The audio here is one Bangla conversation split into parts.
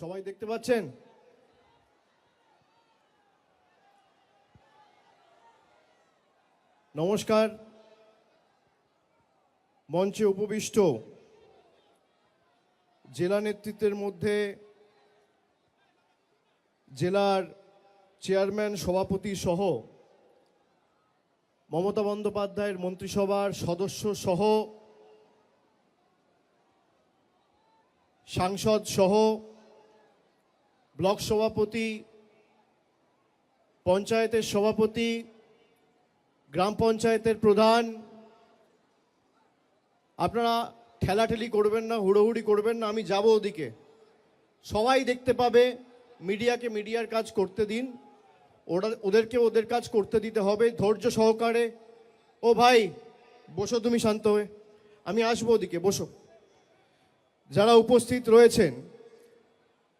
সবাই দেখতে পাচ্ছেন? নমস্কার। মঞ্চে উপবিষ্ট জেলা নেতৃত্বের মধ্যে জেলার চেয়ারম্যান, সভাপতি সহ মমতা বন্দ্যোপাধ্যায়ের মন্ত্রিসভার সদস্য সহ সাংসদ সহ ব্লক সভাপতি, পঞ্চায়েতের সভাপতি, গ্রাম পঞ্চায়েতের প্রধান, আপনারা ঠেলাঠেলি করবেন না, হুড়োহুড়ি করবেন না, আমি যাব ওদিকে, সবাই দেখতে পাবে। মিডিয়াকে মিডিয়ার কাজ করতে দিন, ওদেরকে ওদের কাজ করতে দিতে হবে ধৈর্য সহকারে। ও ভাই বসো, তুমি শান্ত হয়ে, আমি আসবো ওদিকে, বসো। যারা উপস্থিত রয়েছেন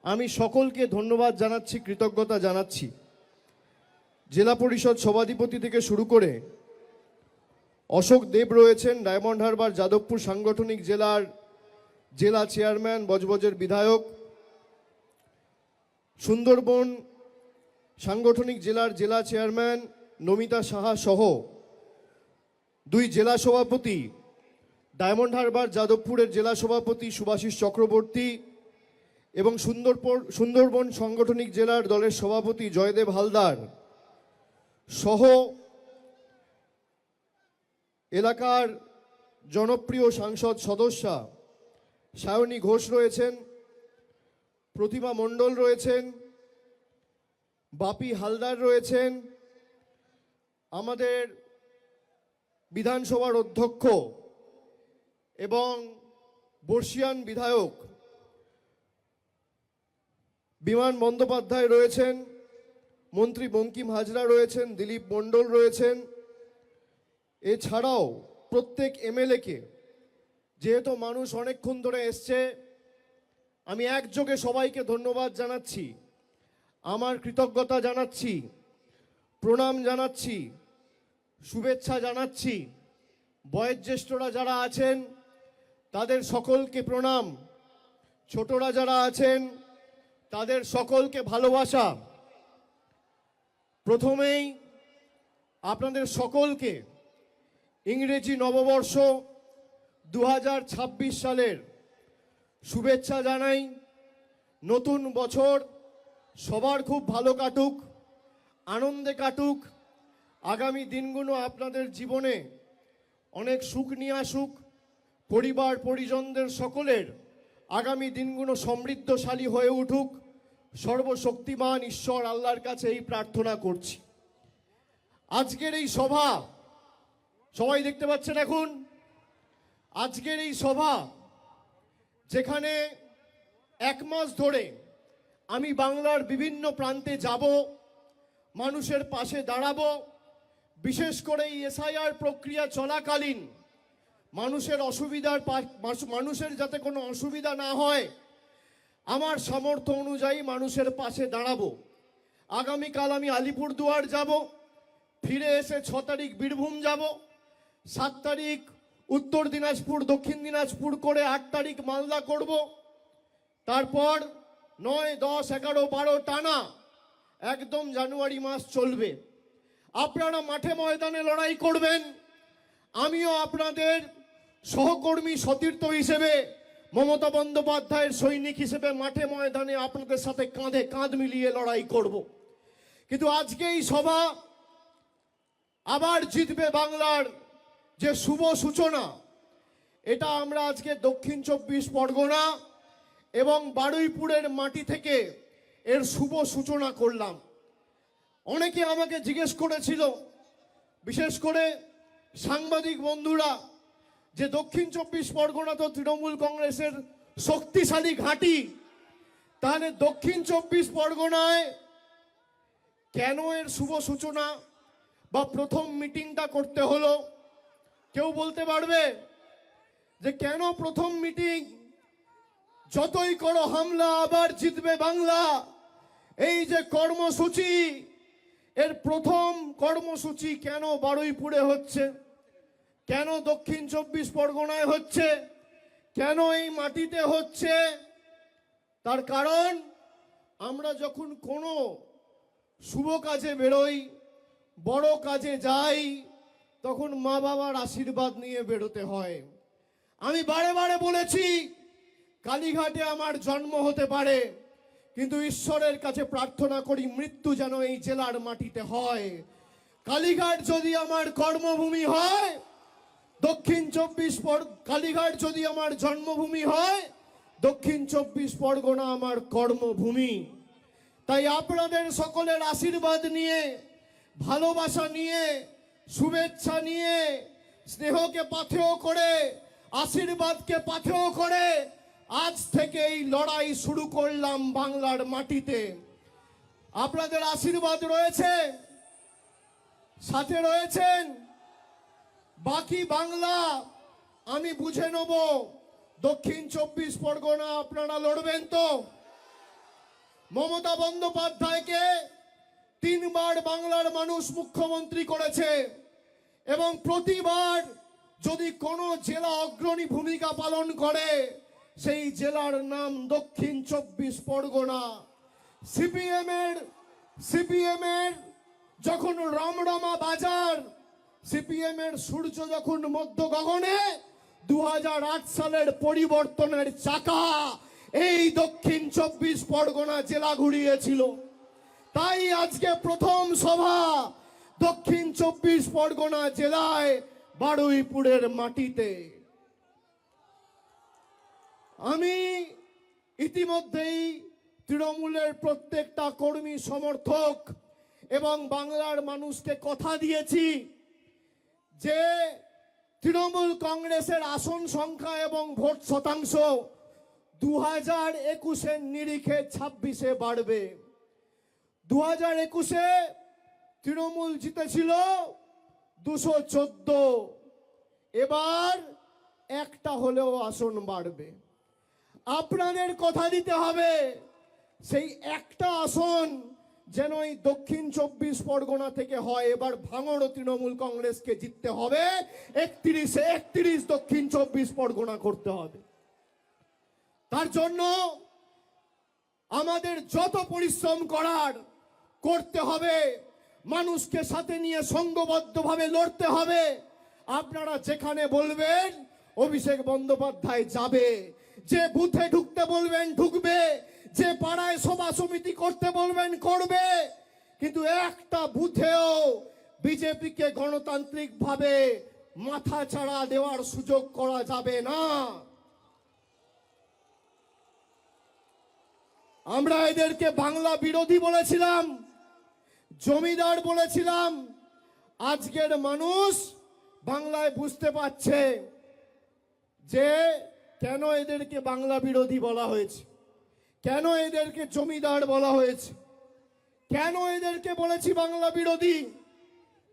আমি সকলকে ধন্যবাদ জানাচ্ছি, কৃতজ্ঞতা জানাচ্ছি। জেলা পরিষদ সভাধিপতি থেকে শুরু করে অশোক দেব রয়েছেন, ডায়মন্ড হারবার যাদবপুর সাংগঠনিক জেলার জেলা চেয়ারম্যান, বজবজের বিধায়ক, সুন্দরবন সাংগঠনিক জেলার জেলা চেয়ারম্যান নমিতা সাহা সহ দুই জেলা সভাপতি, ডায়মন্ড হারবার যাদবপুরের জেলা সভাপতি শুভাশিস চক্রবর্তী এবং সুন্দরবন সাংগঠনিক জেলার দলের সভাপতি জয়দেব হালদার সহ এলাকার জনপ্রিয় সাংসদ সদস্যা সায়নী ঘোষ রয়েছেন, প্রতিমা মণ্ডল রয়েছেন, বাপি হালদার রয়েছেন, আমাদের বিধানসভার অধ্যক্ষ এবং বর্ষিয়ান বিধায়ক বিমান বন্দ্যোপাধ্যায় রয়েছেন, মন্ত্রী বঙ্কিম হাজরা রয়েছেন, দিলীপ মণ্ডল রয়েছেন। এছাড়াও প্রত্যেক এমএলএকে, যেহেতু মানুষ অনেকক্ষণ ধরে এসছে, আমি একযোগে সবাইকে ধন্যবাদ জানাচ্ছি, আমার কৃতজ্ঞতা জানাচ্ছি, প্রণাম জানাচ্ছি, শুভেচ্ছা জানাচ্ছি। বয়োজ্যেষ্ঠরা যারা আছেন তাদের সকলকে প্রণাম, ছোটরা যারা আছেন তাদের সকলকে ভালোবাসা। প্রথমেই আপনাদের সকলকে ইংরেজি নববর্ষ 2026 সালের শুভেচ্ছা জানাই। নতুন বছর সবার খুব ভালো কাটুক, আনন্দে কাটুক। আগামী দিনগুলো আপনাদের জীবনে অনেক সুখ নিয়ে আসুক, পরিবার পরিজনদের সকলের আগামী দিনগুলো সমৃদ্ধশালী হয়ে উঠুক। সর্বশক্তিমান ঈশ্বর আল্লাহর কাছে এই প্রার্থনা করছি। আজকের এই সভা সবাই দেখতে পাচ্ছেন এখন, আজকের এই সভা যেখানে এক মাস ধরে আমি বাংলার বিভিন্ন প্রান্তে যাব, মানুষের পাশে দাঁড়াবো, বিশেষ করে এই এসআইআর প্রক্রিয়া চলাকালীন মানুষের যাতে কোনো অসুবিধা না হয়, আমার সামর্থ্য অনুযায়ী মানুষের পাশে দাঁড়াবো। আগামীকাল আমি আলিপুরদুয়ার যাব, ফিরে এসে 6 তারিখ বীরভূম যাব, 7 তারিখ উত্তর দিনাজপুর, দক্ষিণ দিনাজপুর করে 8 তারিখ মালদা করব। তারপর 9, 10, 11, 12 টানা একদম জানুয়ারি মাস চলবে। আপনারা মাঠে ময়দানে লড়াই করবেন, আমিও আপনাদের সহকর্মী সতীর্থ হিসেবে, মমতা বন্দ্যোপাধ্যায়ের সৈনিক হিসেবে মাঠে ময়দানে আপনাদের সাথে কাঁধে কাঁধ মিলিয়ে লড়াই করব। কিন্তু আজকে এই সভা আবার জিতবে বাংলার যে শুভ সূচনা, এটা আমরা আজকে দক্ষিণ 24 পরগনা এবং বারুইপুরের মাটি থেকে এর শুভ সূচনা করলাম। অনেকে আমাকে জিজ্ঞেস করেছিল, বিশেষ করে সাংবাদিক বন্ধুরা, যে দক্ষিণ 24 পরগনা তো তৃণমূল কংগ্রেসের শক্তিশালী ঘাঁটি, তাহলে দক্ষিণ 24 পরগনায় কেন এর শুভ সূচনা বা প্রথম মিটিংটা করতে হলো? কেউ বলতে পারবে যে কেন প্রথম মিটিং? যতই করো হামলা আবার জিতবে বাংলা, এই যে কর্মসূচি, এর প্রথম কর্মসূচি কেন বারুইপুরে হচ্ছে, কেন দক্ষিণ 24 পরগনায় হচ্ছে, কেন এই মাটিতে হচ্ছে? তার কারণ আমরা যখন কোনো শুভ কাজে বেরোই, বড় কাজে যাই, তখন মা বাবার আশীর্বাদ নিয়ে বেরোতে হয়। আমি বারে বারে বলেছি, কালীঘাটে আমার জন্ম হতে পারে, কিন্তু ঈশ্বরের কাছে প্রার্থনা করি মৃত্যু যেন এই জেলার মাটিতে হয়। কালীঘাট যদি আমার কর্মভূমি হয়, কালীঘাট যদি আমার জন্মভূমি হয়, দক্ষিণ 24 পরগনা আমার কর্মভূমি। তাই আপনাদের সকলের আশীর্বাদ নিয়ে, ভালোবাসা নিয়ে, শুভেচ্ছা নিয়ে, স্নেহকে পাথেয় করে, আশীর্বাদকে পাথেয় করে আজ থেকে এই লড়াই শুরু করলাম বাংলার মাটিতে। আপনাদের আশীর্বাদ রয়েছে, সাথে রয়েছেন। বাকি বাংলা আমি বুঝে নেব। দক্ষিণ 24 পরগনা আপনারা লড়বেন তো? মমতা বন্দ্যোপাধ্যায়কে 3 বার বাংলার মানুষ মুখ্যমন্ত্রী করেছে, এবং প্রতিবার যদি কোনো জেলা অগ্রণী ভূমিকা পালন করে, সেই জেলার নাম দক্ষিণ 24 পরগনা। সিপিএম এর যখন রমরমা বাজার, সিপিএম এর সূর্য যখন মধ্য গগনে, 2008 সালের পরিবর্তনের চাকা এই দক্ষিণ 24 পরগনা জেলা ঘুরিয়েছিল। তাই আজকে প্রথম সভা দক্ষিণ 24 পরগনা জেলায় বারুইপুরের মাটিতে। আমি ইতিমধ্যেই তৃণমূলের প্রত্যেকটা কর্মী সমর্থক এবং বাংলার মানুষকে কথা দিয়েছি যে তৃণমূল কংগ্রেসের আসন সংখ্যা এবং ভোট শতাংশ 2021-এর নিরিখে 26-এ বাড়বে। 2021-এ তৃণমূল জিতেছিল 214, এবার একটা হলেও আসন বাড়বে। আপনাদের কথা দিতে হবে সেই একটা আসন যেন এই দক্ষিণ 24 পরগনা থেকে হয়। এবার ভাঙড় তৃণমূল কংগ্রেসকে জিততে হবে, 31-এ 31 দক্ষিণ 24 পরগনা করতে হবে। তার জন্য আমাদের যত পরিশ্রম করার করতে হবে, মানুষকে সাথে নিয়ে সংঘবদ্ধভাবে লড়তে হবে। আপনারা যেখানে বলবেন অভিষেক বন্দ্যোপাধ্যায় যাবে, যে বুথে ঢুকতে বলবেন ঢুকবে, যে পাড়ায় সভা সমিতি করতে বলবেন করবে, কিন্তু একটা বুথেও বিজেপিকে গণতান্ত্রিকভাবে মাথা ছাড়া দেওয়ার সুযোগ করা যাবে না। আমরা এদেরকে বাংলা বিরোধী বলেছিলাম, জমিদার বলেছিলাম। আজকের মানুষ বাংলায় বুঝতে পারছে যে কেন এদেরকে বাংলা বিরোধী বলা হয়েছে, কেন এদেরকে জমিদার বলা হয়েছে, কেন এদেরকে বলেছি বাংলা বিরোধী।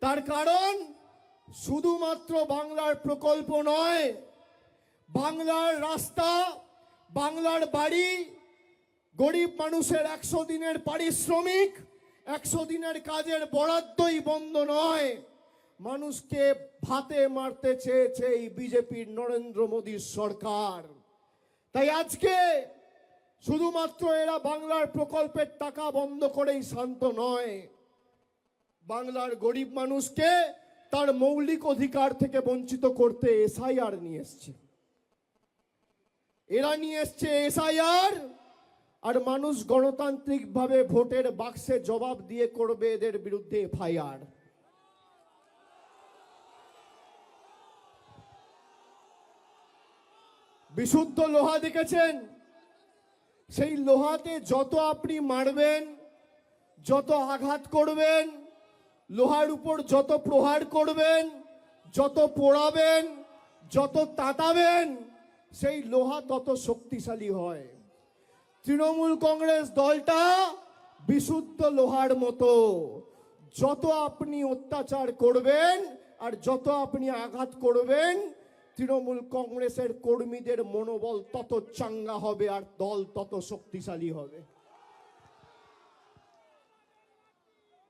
তার কারণ শুধুমাত্র বাংলার প্রকল্প নয়, বাংলার রাস্তা, বাংলার বাড়ি, গরিব মানুষের 100 দিনের পারিশ্রমিক, 100 দিনের কাজের বরাদ্দই বন্ধ নয়। মানুষকে ভাতে মারতে চেয়েছে এই বিজেপির নরেন্দ্র মোদীর সরকার। তাই আজকে শুধুমাত্র এরা বাংলার প্রকল্পের টাকা বন্ধ করেই শান্ত নয়, বাংলার গরিব মানুষকে তার মৌলিক অধিকার থেকে বঞ্চিত করতে এসআইআর নিয়ে এসছে। এরা নিয়ে এসছে এসআইআর, আর মানুষ গণতান্ত্রিকভাবে ভোটের বাক্সে জবাব দিয়ে করবে এদের বিরুদ্ধে এফআইআর। বিশুদ্ধ লোহা দেখেছেন, সেই লোহাতে যত আপনি মারবেন, যত আঘাত করবেন, লোহার উপর যত প্রহার করবেন, যত পোড়াবেন, যত তাতাবেন, সেই লোহা তত শক্তিশালী হয়। তৃণমূল কংগ্রেস দলটা বিশুদ্ধ লোহার মতো, যত আপনি অত্যাচার করবেন আর যত আপনি আঘাত করবেন, তৃণমূল কংগ্রেসের কর্মীদের মনোবল তত চাঙ্গা হবে আর দল তত শক্তিশালী হবে।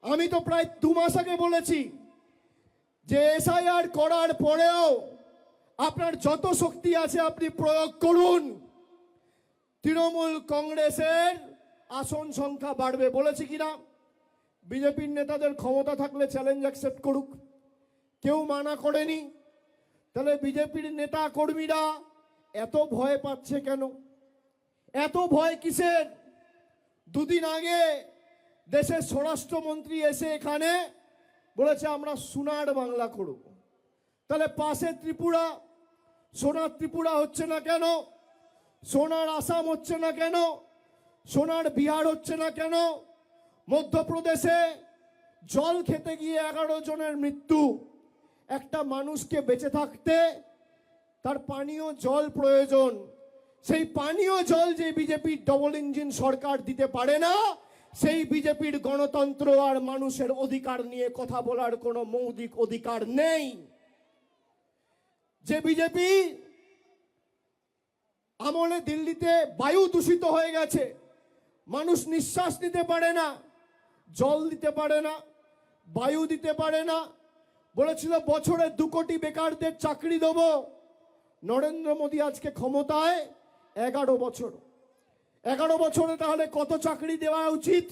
আমি তো প্রায় 2 মাস আগে বলেছি যে এসআইআর করার পরেও আপনার যত শক্তি আছে আপনি প্রয়োগ করুন। তৃণমূল কংগ্রেসের আসন সংখ্যা বাড়বে, বলেছি কিনা? বিজেপির নেতাদের ক্ষমতা থাকলে চ্যালেঞ্জ অ্যাকসেপ্ট করুক, কেউ মানা করেনি। তাহলে বিজেপির নেতা কর্মীরা এত ভয় পাচ্ছে কেন? এত ভয় কিসের? দুদিন আগে দেশের স্বরাষ্ট্রমন্ত্রী এসে এখানে বলেছে আমরা সোনার বাংলা করব। তাহলে পাশে ত্রিপুরা, সোনার ত্রিপুরা হচ্ছে না কেন? সোনার আসাম হচ্ছে না কেন? সোনার বিহার হচ্ছে না কেন? মধ্যপ্রদেশে জল খেতে গিয়ে 11 জনের মৃত্যু। একটা মানুষকে বেঁচে থাকতে তার পানীয় জল প্রয়োজন। সেই পানীয় জল যে বিজেপির ডবল ইঞ্জিন সরকার দিতে পারে না, সেই বিজেপির গণতন্ত্র আর মানুষের অধিকার নিয়ে কথা বলার কোনো মৌলিক অধিকার নেই। যে বিজেপি আমলে দিল্লিতে বায়ু দূষিত হয়ে গেছে, মানুষ নিঃশ্বাস নিতে পারে না, জল দিতে পারে না, বায়ু দিতে পারে না। বলেছিল বছরে 2 কোটি বেকারদের চাকরি দেব। নরেন্দ্র মোদী আজকে ক্ষমতায় 11 বছর। 11 বছরে তাহলে কত চাকরি দেওয়া উচিত?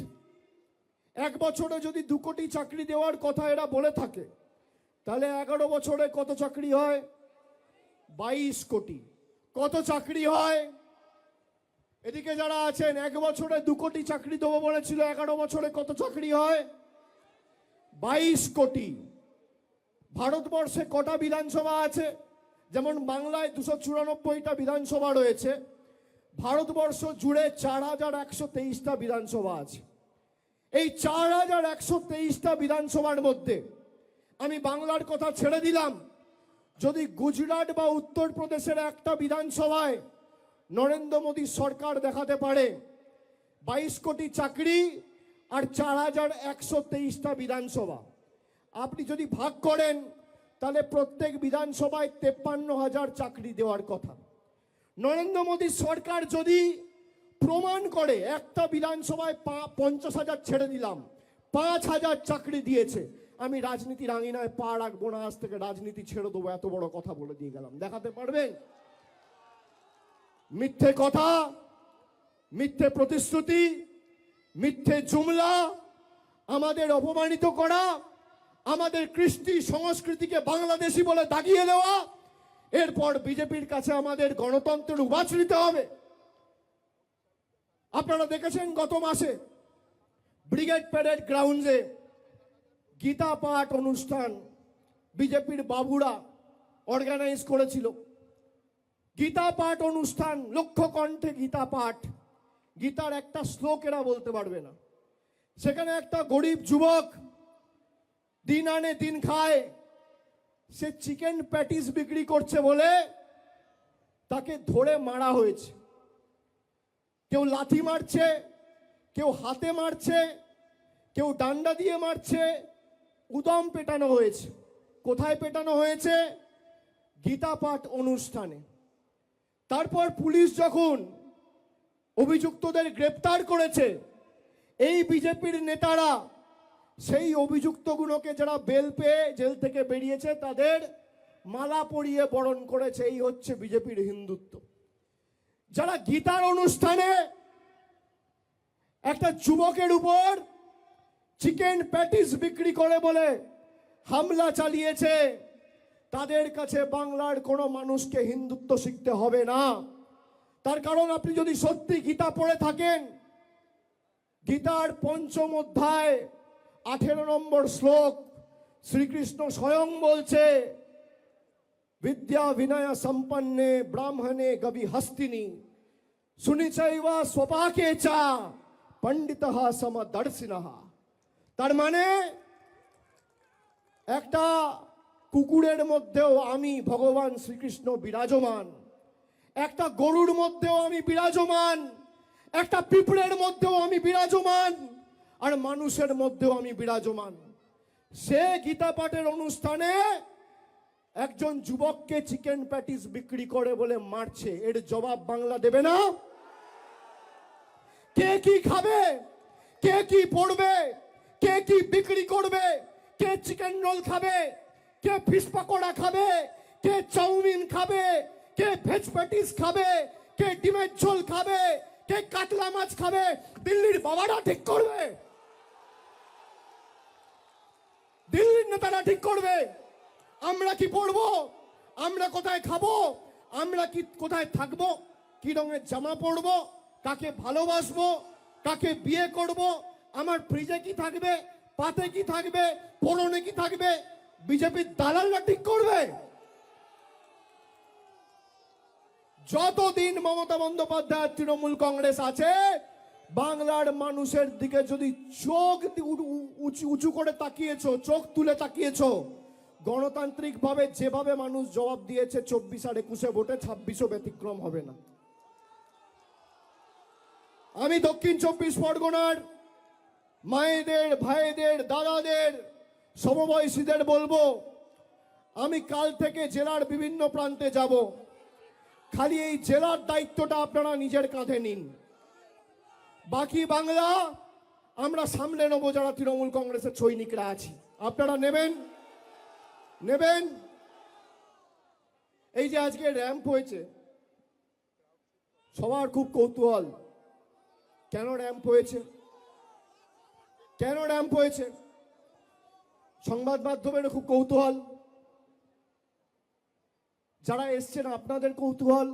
এক বছরে যদি 2 কোটি চাকরি দেওয়ার কথা এরা বলে থাকে, তাহলে 11 বছরে কত চাকরি হয়? 22 কোটি। কত চাকরি হয়? এদিকে যারা আছেন, 1 বছরে 2 কোটি চাকরি দেবো বলেছিল, 11 বছরে কত চাকরি হয়? 22 কোটি। ভারতবর্ষে কটা বিধানসভা আছে? যেমন বাংলায় 294টা বিধানসভা রয়েছে, ভারতবর্ষ জুড়ে 4123টা বিধানসভা আছে। এই 4123টা বিধানসভার মধ্যে আমি বাংলার কথা ছেড়ে দিলাম, যদি গুজরাট বা উত্তরপ্রদেশের একটা বিধানসভায় নরেন্দ্র মোদী সরকার দেখাতে পারে 22 কোটি চাকরি আর 4123টা বিধানসভা, আপনি যদি ভাগ করেন তাহলে প্রত্যেক বিধানসভায় 53,000 চাকরি দেওয়ার কথা। নরেন্দ্র মোদী সরকার যদি প্রমাণ করে একটা বিধানসভায় 50,000 ছেড়ে দিলাম, 5,000 চাকরি দিয়েছে, আমি রাজনীতির আঙিনায় পা রাখবো না, আজ থেকে রাজনীতি ছেড়ে দেবো, এত বড় কথা বলে দিয়ে গেলাম। দেখাতে পারবেন? মিথ্যে কথা, মিথ্যে প্রতিশ্রুতি, মিথ্যে জুমলা, আমাদের অপমানিত করা, আমাদের কৃষ্টি সংস্কৃতিকে বাংলাদেশি বলে দাগিয়ে দেওয়া, এরপর বিজেপির কাছে আমাদের গণতন্ত্রের উবাচ নিতে হবে। আপনারা দেখেছেন গত মাসে ব্রিগেড প্যারেড গ্রাউন্ডে গীতা পাঠ অনুষ্ঠান বিজেপির বাবুরা অর্গানাইজ করেছিল। গীতা পাঠ অনুষ্ঠান, লক্ষ কণ্ঠে গীতা পাঠ, গীতার একটা শ্লোক এরা বলতে পারবে না। সেখানে একটা গরিব যুবক দিন আনে দিন খায়, সে চিকেন প্যাটিস বিক্রি করছে বলে তাকে ধরে মারা হয়েছে। কেউ লাথি মারছে, কেউ হাতে মারছে, কেউ ডান্ডা দিয়ে মারছে, উদম পেটানো হয়েছে। কোথায় পেটানো হয়েছে? গীতা পাঠ অনুষ্ঠানে। তারপর পুলিশ যখন অভিযুক্তদের গ্রেপ্তার করেছে, এই বিজেপির নেতারা সেই অভিযুক্তগুলোকে যারা বেল পেয়ে জেল থেকে বেরিয়েছে তাদের মালা পরিয়ে বরণ করেছে। এই হচ্ছে বিজেপির হিন্দুত্ব। যারা গীতার অনুষ্ঠানে একটা যুবকের উপর চিকেন প্যাটিস বিক্রি করে বলে হামলা চালিয়েছে, তাদের কাছে বাংলার কোনো মানুষকে হিন্দুত্ব শিখতে হবে না। তার কারণ আপনি যদি সত্যি গীতা পড়ে থাকেন, গীতার 5ম অধ্যায় 18 নম্বর শ্লোক শ্রীকৃষ্ণ স্বয়ং বলছে, বিদ্যা বিনয় সম্পন্নে ব্রাহ্মণে গবি হস্তিনী সুনিচৈবা স্বপাকে চা পণ্ডিতঃ সমদর্শিনঃ। তার মানে একটা কুকুরের মধ্যেও আমি ভগবান শ্রীকৃষ্ণ বিরাজমান, একটা গরুর মধ্যেও আমি বিরাজমান, একটা পিঁপড়ের মধ্যেও আমি বিরাজমান, আর মানুষের মধ্যেও আমি বিরাজমান। সে গীতা পাঠের অনুষ্ঠানে একজন যুবককে চিকেন প্যাটিস বিক্রি করে বলে মারছে, এর জবাব বাংলা দেবে না? কে কি খাবে, কে কি পড়বে, কে কি বিক্রি করবে, কে চিকেন রোল খাবে, কে ফিশ পকোড়া খাবে, কে চাউমিন খাবে, কে ভেজ প্যাটিস খাবে, কে ডিমের ঝোল খাবে, কে কাতলা মাছ খাবে দিল্লির বাবারা ঠিক করবে, দিল্লির নেতারা ঠিক করবে। আমরা কি পড়বো, আমরা কোথায় খাবো, আমরা কি কোথায় থাকবো, কি রঙের জামা পরবো, কাকে ভালোবাসবো, কাকে বিয়ে করব, আমার ফ্রিজে কি থাকবে, পাতে কি থাকবে, পরনে কি থাকবে, বিজেপির দালালরা ঠিক করবে। যতদিন মমতা বন্দ্যোপাধ্যায় তৃণমূল কংগ্রেস আছে, বাংলার মানুষের দিকে যদি চোখ উঁচু করে তাকিয়েছো, চোখ তুলে তাকিয়েছো, গণতান্ত্রিক ভাবে যেভাবে মানুষ জবাব দিয়েছে 24 আর 21 ভোটে, 26ও ব্যতিক্রম হবে না। আমি দক্ষিণ 24 পরগনার মায়েদের, ভাইদের, দাদাদের, সমবয়সীদের বলবো, আমি কাল থেকে জেলার বিভিন্ন প্রান্তে যাব। খালি এই জেলার দায়িত্বটা আপনারা নিজের কাঁধে নিন, বাকি বাংলা আমরা সামলে নেবো যারা তৃণমূল কংগ্রেসের সৈনিকরা আছি। আপনারা নেবেন নেবেন। এই যে আজকে র্যাম্প হয়েছে, সবার খুব কৌতূহল, কেন র্যাম্প হয়েছে, কেন র্যাম্প হয়েছে, সংবাদ মাধ্যমের খুব কৌতূহল, যারা এসছেন আপনাদের কৌতূহল,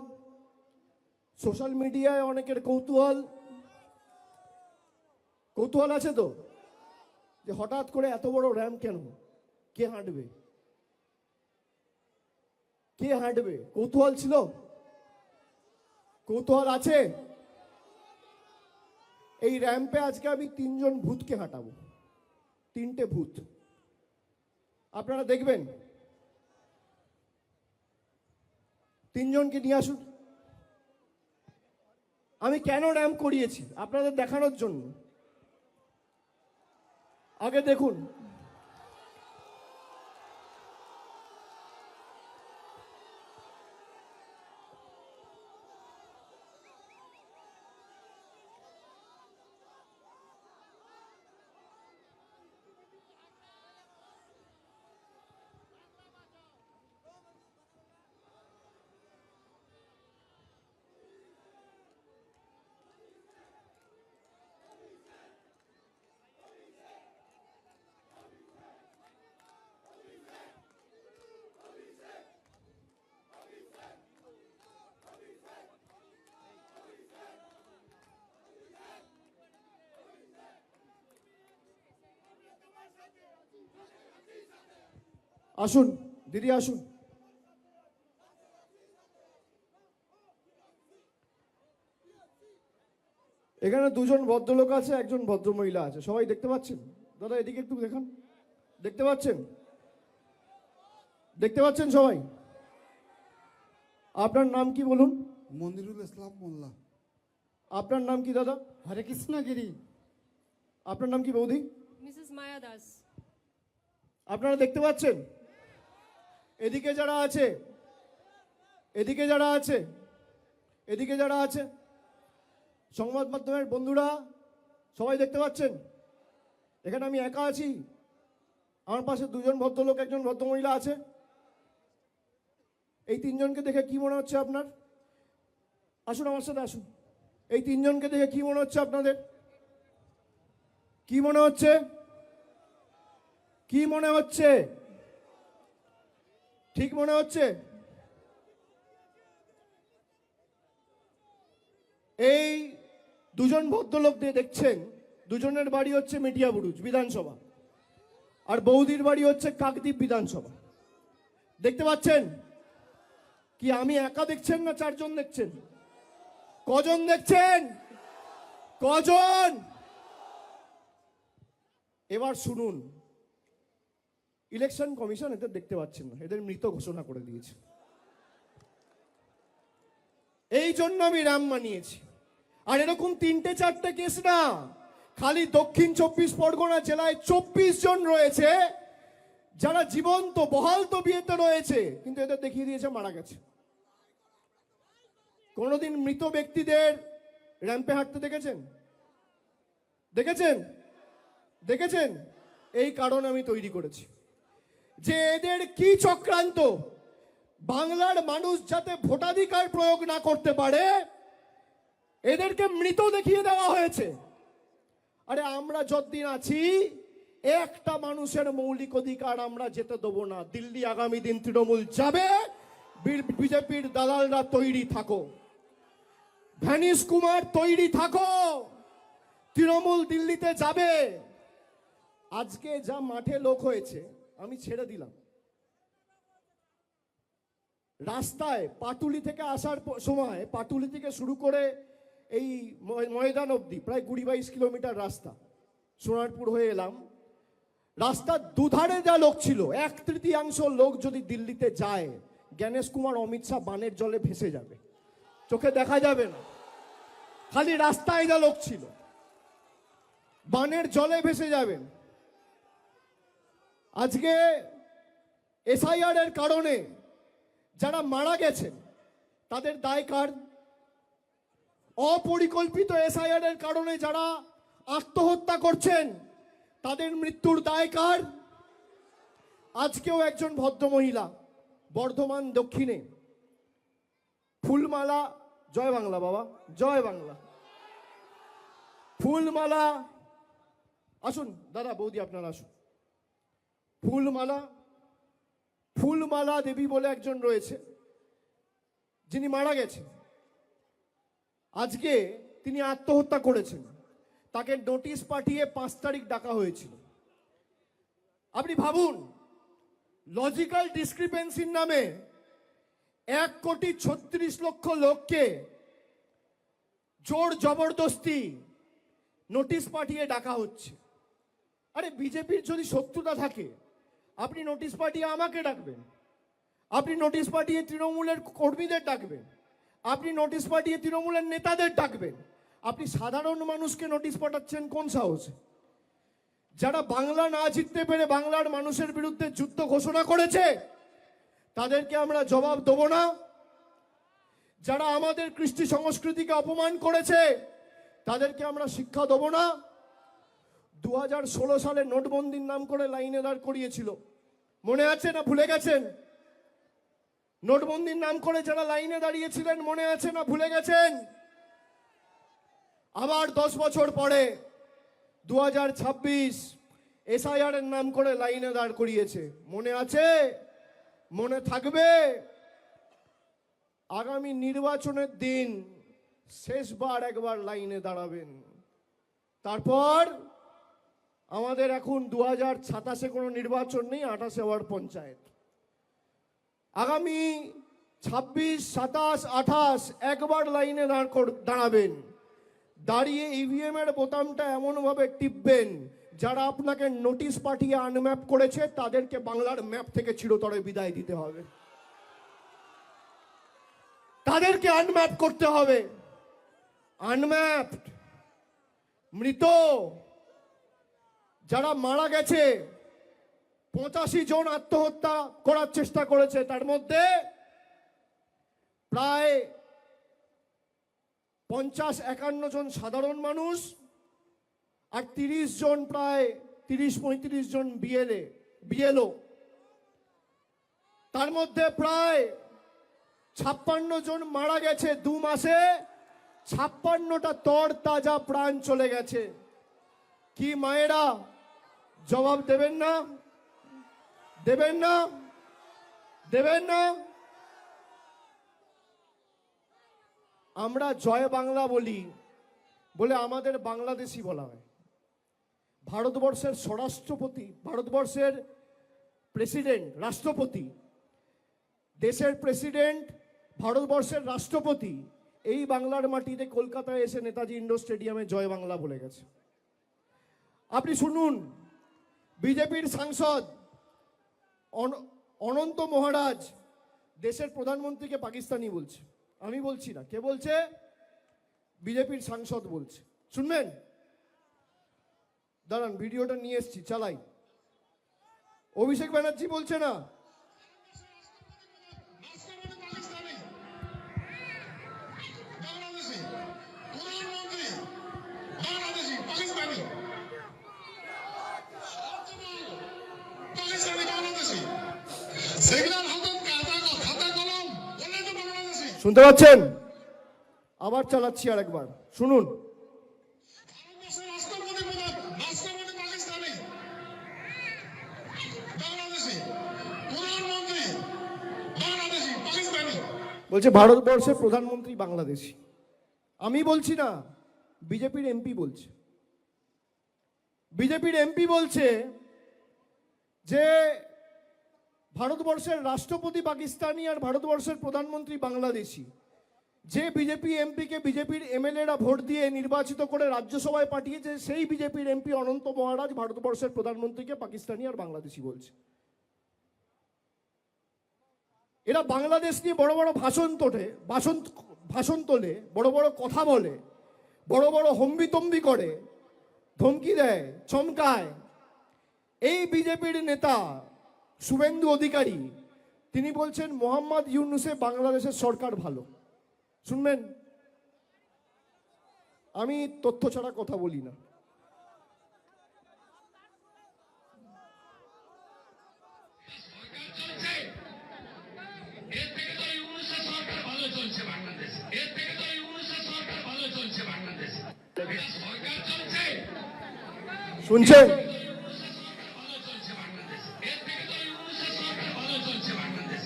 সোশ্যাল মিডিয়ায় অনেকের কৌতূহল। কৌতূহল আছে তো যে হঠাৎ করে এত বড় র্যাম্প কেন, কে হাঁটবে, কে হাঁটবে, কৌতূহল ছিল, কৌতূহল আছে। এই র্যাম্পে আজকে আমি 3 জন ভূতকে হাঁটাবো, 3টে ভূত আপনারা দেখবেন। 3 জনকে নিয়ে আসুন। আমি কেন র্যাম্প করিয়েছি আপনাদের দেখানোর জন্য। আগে দেখুন, আসুন দিদি আসুন। এখানে 2 জন ভদ্রলোক আছে, একজন ভদ্রমহিলা আছে, সবাই দেখতে পাচ্ছেন? দাদা এদিকে একটু দেখান, দেখতে পাচ্ছেন? দেখতে পাচ্ছেন সবাই? আপনার নাম কি বলুন? মনিরুল ইসলাম মোল্লা। আপনার নাম কি দাদা? হরে কৃষ্ণ গিরি। আপনার নাম কি বৌদি? মিসেস মায়া দাস। আপনারা দেখতে পাচ্ছেন? এদিকে যারা আছে, এদিকে যারা আছে, এদিকে যারা আছে, সংবাদ মাধ্যমের বন্ধুরা সবাই দেখতে পাচ্ছেন? এখানে আমি একা আছি, আমার পাশে 2 জন ভদ্রলোক, একজন ভদ্রমহিলা আছে। এই 3 জনকে দেখে কি মনে হচ্ছে আপনার? আসুন আমার সাথে আসুন। এই 3 জনকে দেখে কি মনে হচ্ছে আপনাদের? কি মনে হচ্ছে? কি মনে হচ্ছে? ঠিক মনে হচ্ছে? এই 2 জন ভদ্রলোক দিয়ে দেখছেন, 2 জনের বাড়ি হচ্ছে মেটিয়াবুরুজ বিধানসভা, আর বৌদির বাড়ি হচ্ছে কাকদ্বীপ বিধানসভা। দেখতে পাচ্ছেন? কি আমি একা দেখছেন না 4 জন দেখছেন? কজন দেখছেন? কজন? এবার শুনুন, ইলেকশন কমিশন এদের দেখতে পাচ্ছেন না, এদের মৃত ঘোষণা করে দিয়েছে। এই জন্য আমি রাম মানিয়েছি। আর এরকম 3-4টে কেস না, খালি দক্ষিণ 24 পরগনা জেলায় 24 জন রয়েছে যারা জীবন্ত বহাল তবিয়তে রয়েছে, কিন্তু এদের দেখিয়ে দিয়েছে মারা গেছে। কোনোদিন মৃত ব্যক্তিদের র্যাম্পে হাঁটতে দেখেছেন? দেখেছেন? দেখেছেন? এই কারণ আমি তৈরি করেছি যে এদের কি চক্রান্ত, বাংলার মানুষ যাতে ভোটাধিকার প্রয়োগ না করতে পারে এদেরকে মৃত দেখিয়ে দেওয়া হয়েছে। আরে আমরা যতদিন আছি একটা মানুষের মৌলিক অধিকার আমরা যেতে দেবো না। দিল্লি আগামী দিন তৃণমূল যাবে, বিজেপির দালালরা তৈরি থাকো, ভ্যানিশ কুমার তৈরি থাকো, তৃণমূল দিল্লিতে যাবে। আজকে যা মাঠে লোক হয়েছে আমি ছেড়ে দিলাম। রাস্তায় পাটুলি থেকে আসার সময়, পাটুলি থেকে শুরু করে এই ময়দান অবধি প্রায় 20-22 কিলোমিটার রাস্তা, সোনারপুর হয়ে এলাম। রাস্তার দুধারে যা লোক ছিল, 1/3 লোক যদি দিল্লিতে যায়, জ্ঞানেশ কুমার অমিত শাহ বানের জলে ভেসে যাবে, চোখে দেখা যাবে না। খালি রাস্তায় যা লোক ছিল বানের জলে ভেসে যাবেন। আজকে এসআইআর এর কারণে যারা মারা গেছেন তাদের দায় কার? অপরিকল্পিত এসআইআর এর কারণে যারা আত্মহত্যা করছেন তাদের মৃত্যুর দায় কার? আজকেও একজন ভদ্রমহিলা বর্ধমান দক্ষিণে ফুলমালা, জয় বাংলা বাবা, জয় বাংলা, ফুলমালা, আসুন দাদা বৌদি আপনারা আসুন। ফুলমালা দেবী বলে একজন রয়েছে যিনি মারা গেছেন। আজকে তিনি আত্মহত্যা করেছেন, তাকে নোটিশ পাঠিয়ে 5 তারিখ ডাকা হয়েছিল। আপনি ভাবুন, লজিক্যাল ডিসক্রিপেন্সির নামে 1,36,00,000 লোককে জোর জবরদস্তি নোটিশ পাঠিয়ে ডাকা হচ্ছে। আরে বিজেপির যদি শত্রুতা থাকে আপনি নোটিশ পাঠিয়ে আমাকে ডাকবেন, আপনি নোটিশ পাঠিয়ে তৃণমূলের কর্মীদের ডাকবেন, আপনি নোটিশ পাঠিয়ে তৃণমূলের নেতাদের ডাকবেন। আপনি সাধারণ মানুষকে নোটিশ পাঠাচ্ছেন কোন সাহসে? যারা বাংলা না জিততে পেরে বাংলার মানুষের বিরুদ্ধে যুদ্ধ ঘোষণা করেছে তাদেরকে আমরা জবাব দেব না? যারা আমাদের কৃষ্টি সংস্কৃতিকে অপমান করেছে তাদেরকে আমরা শিক্ষা দেব না? 2016 সালে নোটবন্দির নাম করে লাইনে দাঁড় করিয়েছিল, মনে আছে না ভুলে গেছেন? নোটবন্দির নাম করে যারা লাইনে দাঁড়িয়েছিলেন মনে আছে না ভুলে গেছেন? আবার 10 বছর পরে 2026 এসআইআর এর নাম করে লাইনে দাঁড় করিয়েছে, মনে আছে? মনে থাকবে? আগামী নির্বাচনের দিন শেষবার একবার লাইনে দাঁড়াবেন, তারপর আমাদের এখন 2027-এ কোনো নির্বাচন নেই, 28-এ আবার পঞ্চায়েত। আগামী 26, 27, 28 একবার লাইনে দাঁড়াবেন, দাঁড়িয়ে ইভিএম এর বোতামটা এমনভাবে টিপবেন যারা আপনাকে নোটিশ পাঠিয়ে আনম্যাপ করেছে তাদেরকে বাংলার ম্যাপ থেকে চিরতরে বিদায় দিতে হবে, তাদেরকে আনম্যাপ করতে হবে। আনম্যাপড, মৃত যারা মারা গেছে, 85 জন আত্মহত্যা করার চেষ্টা করেছে, তার মধ্যে প্রায় 50-51 জন সাধারণ মানুষ আর 30 জন, প্রায় 30-35 জন বিএলও। তার মধ্যে প্রায় 56 জন মারা গেছে 2 মাসে, 56টা তর তাজা প্রাণ চলে গেছে। কি মায়েরা জবাব দেবেন না? দেবেন না? দেবেন না? আমরা জয় বাংলা বলি বলে আমাদের বাংলাদেশি বলা হয়। ভারতবর্ষের স্বরাষ্ট্রপতি, ভারতবর্ষের প্রেসিডেন্ট, রাষ্ট্রপতি, দেশের প্রেসিডেন্ট, ভারতবর্ষের রাষ্ট্রপতি এই বাংলার মাটিতে কলকাতায় এসে নেতাজি ইন্ডোর স্টেডিয়ামে জয় বাংলা বলে গেছে। আপনি শুনুন, বিজেপির সাংসদ অনন্ত মহারাজ দেশের প্রধানমন্ত্রীকে পাকিস্তানি বলছে। আমি বলছি না, কে বলছে? বিজেপির সাংসদ বলছে। শুনবেন? দাঁড়ান, ভিডিওটা নিয়ে এসছি, চালাই। অভিষেক ব্যানার্জি বলছে না, শুনতে পাচ্ছেন? আবার চালাচ্ছি আর একবার শুনুন। ভারতবর্ষের রাষ্ট্রপতি পাকিস্তানি, বাংলাদেশি, প্রধানমন্ত্রী বাংলাদেশি, পাকিস্তানি। বলছে ভারতবর্ষের প্রধানমন্ত্রী বাংলাদেশি। আমি বলছি না, বিজেপির এমপি বলছে। বিজেপির এমপি বলছে যে ভারতবর্ষের রাষ্ট্রপতি পাকিস্তানি আর ভারতবর্ষের প্রধানমন্ত্রী বাংলাদেশি। যে বিজেপি এমপিকে বিজেপির এমএলএরা ভোট দিয়ে নির্বাচিত করে রাজ্যসভায় পাঠিয়েছে, সেই বিজেপির এমপি অনন্ত মহারাজ ভারতবর্ষের প্রধানমন্ত্রীকে পাকিস্তানি আর বাংলাদেশি বলছে। এরা বাংলাদেশ নিয়ে বড় বড় ভাষণ তোলে, বড় বড় কথা বলে, বড় বড় হম্বিতম্বি করে, ধমকি দেয়, চমকায়। এই বিজেপির নেতা শুভেন্দু অধিকারী তিনি বলছেন মোহাম্মদ ইউনূসে বাংলাদেশের সরকার ভালো। শুনবেন, আমি তথ্য ছাড়া কথা বলি না। এর থেকে তো ইউনূসের সরকার ভালো চলছে বাংলাদেশ। এর থেকে তো ইউনূসের সরকার ভালো চলছে বাংলাদেশ। সরকার চলছে, শুনছেন? ইউনূসের সরকার ভালো চলছে বাংলাদেশ। এর থেকে তো ইউনূসের সরকার ভালো চলছে বাংলাদেশ।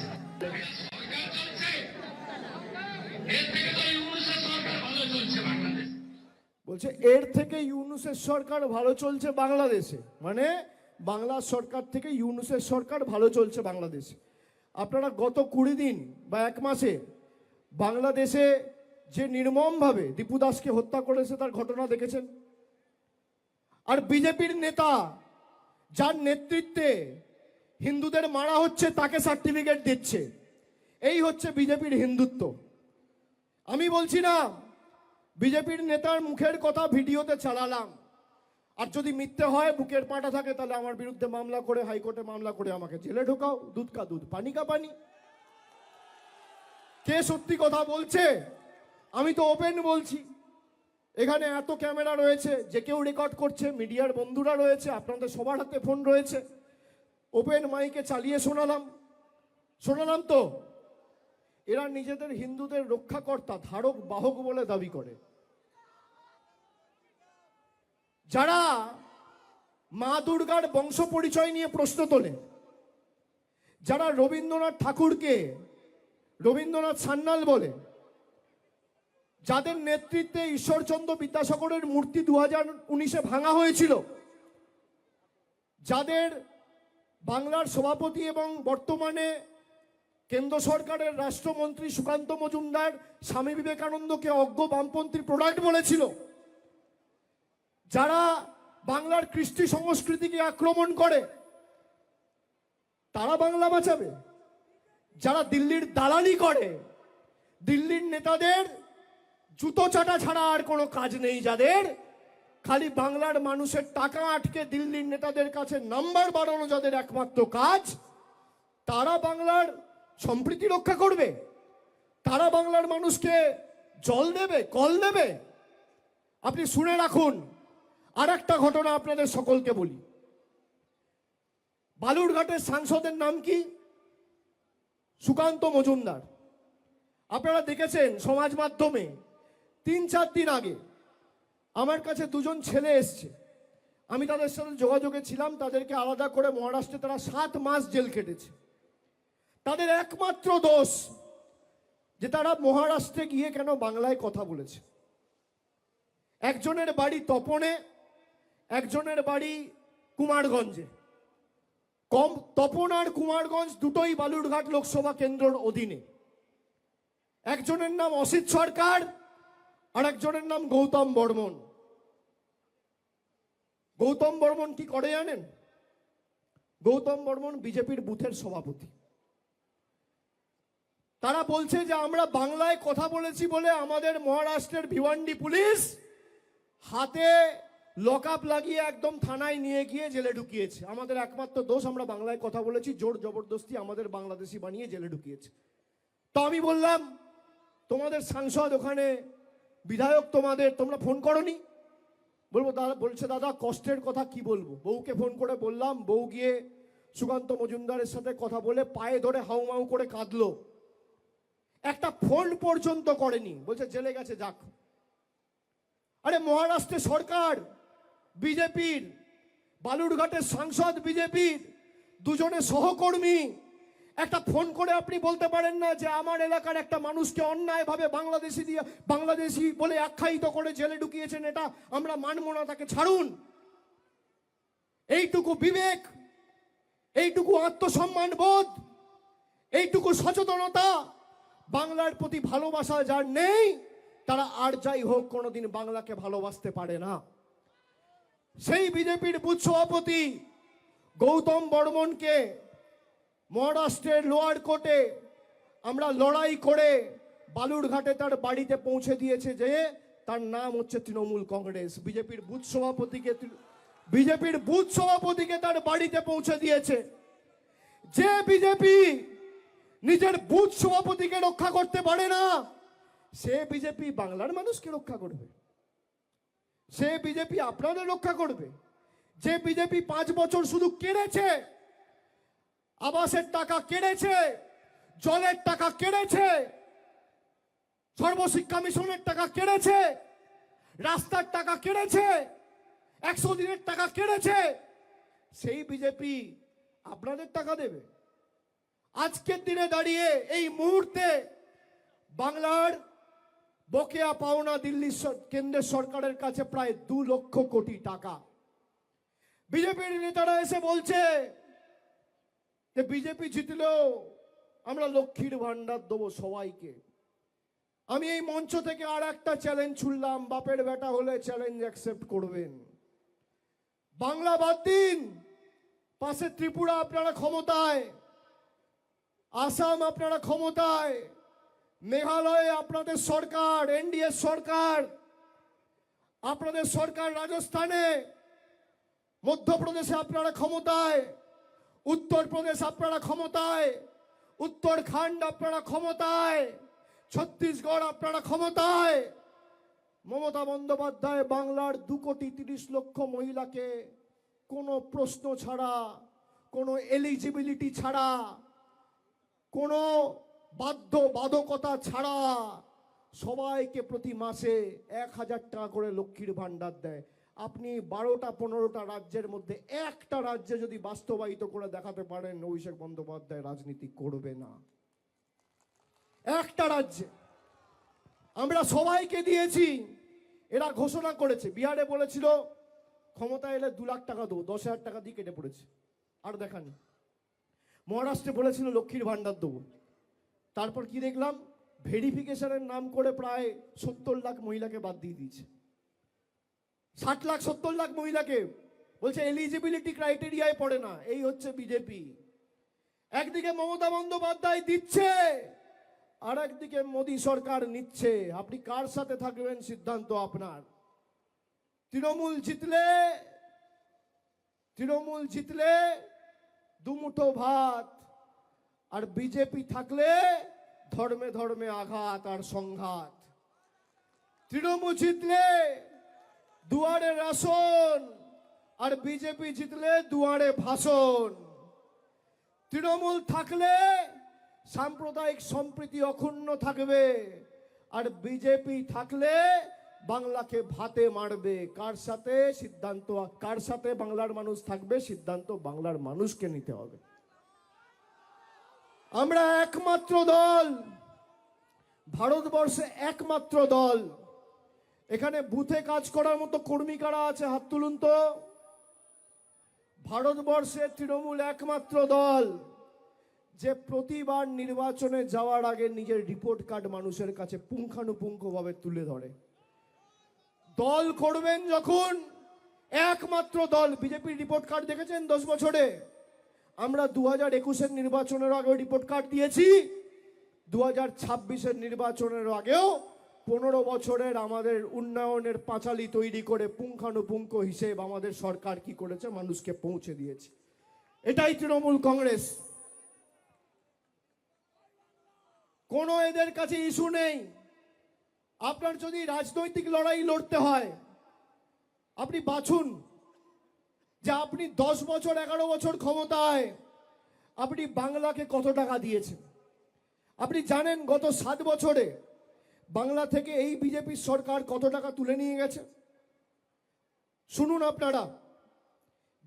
সরকার চলছে, এর থেকে তো ইউনূসের সরকার ভালো চলছে বাংলাদেশ। বলছে এর থেকে ইউনূসের সরকার ভালো চলছে বাংলাদেশে, মানে বাংলা সরকার থেকে ইউনূসের সরকার ভালো চলছে বাংলাদেশে। আপনারা গত 20 দিন বা 1 মাসে বাংলাদেশে যে নির্মমভাবে দীপু দাসকে হত্যা করেছে তার ঘটনা দেখেছেন। আর বিজেপির নেতা যার নেতৃত্বে হিন্দুদের মারা হচ্ছে তাকে সার্টিফিকেট দিচ্ছে। এই হচ্ছে বিজেপির হিন্দুত্ব। আমি বলছি না, বিজেপির নেতার মুখের কথা ভিডিওতে চালালাম, আর যদি মিথ্যে হয়, বুকের পাটা থাকে, তাহলে আমার বিরুদ্ধে মামলা করে হাইকোর্টে মামলা করে আমাকে জেলে ঢোকাও। দুধ কা দুধ, পানি কা পানি। কে সত্যি কথা বলছে? আমি তো ওপেন বলছি। এখানে এত ক্যামেরা রয়েছে, যে কেউ রেকর্ড করছে, মিডিয়ার বন্ধুরা রয়েছে, আপনাদের সবার হাতে ফোন রয়েছে। ওপেন মাইকে চালিয়ে শোনালাম তো। এরা নিজেদের হিন্দুদের রক্ষাকর্তা, ধারক বাহক বলে দাবি করে। যারা মা দুর্গার বংশ পরিচয় নিয়ে প্রশ্ন তোলে, যারা রবীন্দ্রনাথ ঠাকুরকে রবীন্দ্রনাথ সান্যাল বলে, যাদের নেতৃত্বে ঈশ্বরচন্দ্র বিদ্যাসাগরের মূর্তি 2019-এ ভাঙা হয়েছিল, যাদের বাংলার সভাপতি এবং বর্তমানে কেন্দ্র সরকারের রাষ্ট্রমন্ত্রী সুকান্ত মজুমদার স্বামী বিবেকানন্দকে অজ্ঞ বামপন্থীর প্রোডাক্ট বলেছিল, যারা বাংলার কৃষ্টি সংস্কৃতিকে আক্রমণ করে, তারা বাংলা বাঁচাবে? যারা দিল্লির দালালি করে, দিল্লির নেতাদের জুতো চাটা ছাড়া আর কোনো কাজ নেই, যাদের খালি বাংলার মানুষের টাকা আটকে দিল্লির নেতাদের কাছে নাম্বার বাড়ানো যাদের একমাত্র কাজ, তারা বাংলার সম্প্রীতি রক্ষা করবে? তারা বাংলার মানুষকে জল দেবে, কল দেবে? আপনি শুনে রাখুন, আর একটা ঘটনা আপনাদের সকলকে বলি। বালুরঘাটের সাংসদের নাম কি? সুকান্ত মজুমদার। আপনারা দেখেছেন সমাজ মাধ্যমে 3-4 দিন আগে আমার কাছে 2জন ছেলে এসছে। আমি তাদের সাথে যোগাযোগে ছিলাম। তাদেরকে আলাদা করে মহারাষ্ট্রে তারা 7 মাস জেল খেটেছে। তাদের একমাত্র দোষ যে তারা মহারাষ্ট্রে গিয়ে কেন বাংলায় কথা বলেছে। একজনের বাড়ি তপনে, একজনের বাড়ি কুমারগঞ্জে। তপন আর কুমারগঞ্জ দুটোই বালুরঘাট লোকসভা কেন্দ্রের অধীনে। একজনের নাম অসিত সরকার আর একজনের নাম গৌতম বর্মন। গৌতম বর্মন কি করে জানেন? গৌতম বর্মন বিজেপির বুথের সভাপতি। তারা বলছে যে আমরা বাংলায় কথা বলেছি বলে আমাদের মহারাষ্ট্রের ভিওয়ান্ডি পুলিশ হাতে লকআপ লাগিয়ে একদম থানায় নিয়ে গিয়ে জেলে ঢুকিয়েছে। আমাদের একমাত্র দোষ, আমরা বাংলায় কথা বলেছি, জোর জবরদস্তি আমাদের বাংলাদেশি বানিয়ে জেলে ঢুকিয়েছে। তো আমি বললাম, তোমাদের সাংসদ ওখানে, বিধায়ক তোমরা ফোন করনি? বলছে দাদা কষ্টের কথা কি বলবো। বউকে ফোন করে বললাম, বউ গিয়ে সুকান্ত মজুমদারের সাথে কথা বলে পায়ে ধরে হাউমাউ করে কাঁদলো। একটা ফোন পর্যন্ত করেনি, বলছে জেলে গেছে যাক। আরে মহারাষ্ট্রে সরকার বিজেপির, বালুরঘাটের সাংসদ বিজেপির, দুজনে সহকর্মী, একটা ফোন করে আপনি বলতে পারেন না যে আমার এলাকার একটা মানুষকে অন্যায়ভাবে বাংলাদেশি বলে আখ্যায়িত করে জেলে ঢুকিয়েছেন, এটা আমরা মানব না, তাকে ছাড়ুন। এইটুকু বিবেক, এইটুকু আত্মসম্মান বোধ, এইটুকু সচেতনতা বাংলার প্রতি ভালোবাসা যার নেই, তারা আর যাই হোক কোনোদিন বাংলাকে ভালোবাসতে পারে না। সেই বিজেপির বুথ সভাপতি গৌতম বর্মনকে মহারাষ্ট্রের লোয়ার কোর্টে আমরা লড়াই করে বালুরঘাটে তার বাড়িতে পৌঁছে দিয়েছে, যে তার নাম হচ্ছে তৃণমূল কংগ্রেস। বিজেপির বুথ সভাপতিকে তার বাড়িতে পৌঁছে দিয়েছে। যে বিজেপি নিজের বুথ সভাপতিকে রক্ষা করতে পারে না, সে বিজেপি বাংলার মানুষকে রক্ষা করবে? সে বিজেপি আপনাদের রক্ষা করবে? যে বিজেপি 5 বছর শুধু কেড়েছে, আবাসের টাকা কেড়েছে, জলের টাকা কেড়েছে, সর্বশিক্ষা মিশনের টাকা কেড়েছে, রাস্তার টাকা কেড়েছে, 100 দিনের টাকা কেড়েছে, সেই বিজেপি আপনাদের টাকা দেবে? আজকের দিনে দাঁড়িয়ে এই মুহূর্তে বাংলার বকেয়া পাওনা দিল্লি কেন্দ্রের সরকারের কাছে প্রায় 2 লক্ষ কোটি টাকা। বিজেপির নেতারা এসে বলছে যে বিজেপি জিতলেও আমরা লক্ষ্মীর ভান্ডার দেবো সবাইকে। আমি এই মঞ্চ থেকে আর একটা চ্যালেঞ্জ ছুড়লাম, বাপের বেটা হলে চ্যালেঞ্জ অ্যাকসেপ্ট করবেন। বাংলা বাদ দিন, পাশে ত্রিপুরা আপনারা ক্ষমতায়, আসাম আপনারা ক্ষমতায়, মেঘালয়ে আপনাদের সরকার, এনডিএ সরকার, আপনাদের সরকার রাজস্থানে, মধ্যপ্রদেশে আপনারা ক্ষমতায়, উত্তরপ্রদেশ আপনারা ক্ষমতায়, উত্তরাখণ্ড আপনারা ক্ষমতায়, ছত্তিশগড় আপনারা ক্ষমতায়। মমতা বন্দ্যোপাধ্যায় বাংলার 2,30,00,000 মহিলাকে কোনো প্রশ্ন ছাড়া, কোনো এলিজিবিলিটি ছাড়া, কোনো বাধ্যবাধকতা ছাড়া সবাইকে প্রতি মাসে 1,000 টাকা করে লক্ষ্মীর ভান্ডার দেয়। আপনি 12টা-15টা রাজ্যের মধ্যে একটা রাজ্যে যদি বাস্তবায়িত করে দেখাতে পারেন, অভিষেক বন্দ্যোপাধ্যায় রাজনীতি করবে না। একটা রাজ্যে আমরা সবাইকে দিয়েছি, এরা ঘোষণা করেছে। বিহারে বলেছিল ক্ষমতা এলে 2 লাখ টাকা দেবো, 10,000 টাকা দিয়ে কেটে পড়েছে, আর দেখানি। মহারাষ্ট্রে বলেছিল লক্ষ্মীর ভান্ডার দেবো, তারপর কি দেখলাম, ভেরিফিকেশনের নাম করে প্রায় 70 লাখ মহিলাকে বাদ দিয়ে দিয়েছে। 60 লাখ 70 লাখ মহিলাকে বলছে এলিজিবিলিটি ক্রাইটেরিয়ায় পড়ে না। এই হচ্ছে বিজেপি। একদিকে মমতা বন্দ্যোপাধ্যায় দিচ্ছে, আর একদিকে মোদী সরকার নিচ্ছে। আপনি কার সাথে থাকবেন সিদ্ধান্ত আপনার। তৃণমূল জিতলে 2 মুঠো ভাত, আর বিজেপি থাকলে ধর্মে ধর্মে আঘাত আর সংঘাত। তৃণমূল জিতলে দুয়ারে রাশন, আর বিজেপি জিতলে দুয়ারে ভাষণ। তৃণমূল থাকলে সাম্প্রদায়িক সম্প্রীতি অক্ষুণ্ণ থাকবে, আর বিজেপি থাকলে বাংলাকে ভাতে মারবে। কার সাথে বাংলার মানুষ থাকবে, সিদ্ধান্ত বাংলার মানুষকে নিতে হবে। আমরা একমাত্র দল, ভারতবর্ষে একমাত্র দল। এখানে বুথে কাজ করার মতো কর্মী কারা আছে, হাত তুলুন তো। ভারতবর্ষে তৃণমূল একমাত্র দল যে প্রতিবার নির্বাচনে যাওয়ার আগে নিজের রিপোর্ট কার্ড মানুষের কাছে পুঙ্খানুপুঙ্খভাবে তুলে ধরে। দল করবেন যখন, একমাত্র দল। বিজেপির রিপোর্ট কার্ড দেখেছেন 10 বছরে? আমরা 2021-এর নির্বাচনের আগেও রিপোর্ট কার্ড দিয়েছি, 2026-এর নির্বাচনের আগেও 15 বছরের আমাদের উন্নয়নের পাঁচালী তৈরি করে পুঙ্খানুপুঙ্খ হিসেব আমাদের সরকার কি করেছে মানুষকে পৌঁছে দিয়েছে। এটাই তৃণমূল কংগ্রেস। কোনো এদের কাছে ইস্যু নেই। আপনার যদি রাজনৈতিক লড়াই লড়তে হয়, আপনি বাছুন যে আপনি 10 বছর 11 বছর ক্ষমতায় আপনি বাংলাকে কত টাকা দিয়েছেন। আপনি জানেন গত 7 বছরে বাংলা থেকে এই বিজেপির সরকার কত টাকা তুলে নিয়ে গেছে? শুনুন আপনারা,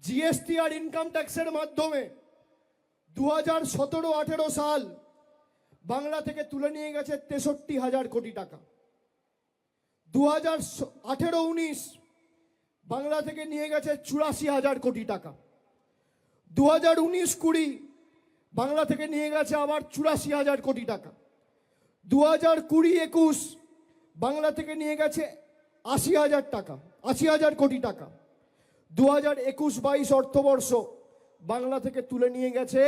জিএসটি আর ইনকাম ট্যাক্সের মাধ্যমে 2017-18 সাল বাংলা থেকে তুলে নিয়ে গেছে 63,000 কোটি টাকা। 2018-19 বাংলা থেকে নিয়ে গেছে 84,000 কোটি টাকা। 2019-20 বাংলা থেকে নিয়ে গেছে আবার 84,000 কোটি টাকা। 2020-21 বাংলা থেকে নিয়ে গেছে 80,000 কোটি টাকা। 2021-22 অর্থবর্ষ বাংলা থেকে তুলে নিয়ে গেছে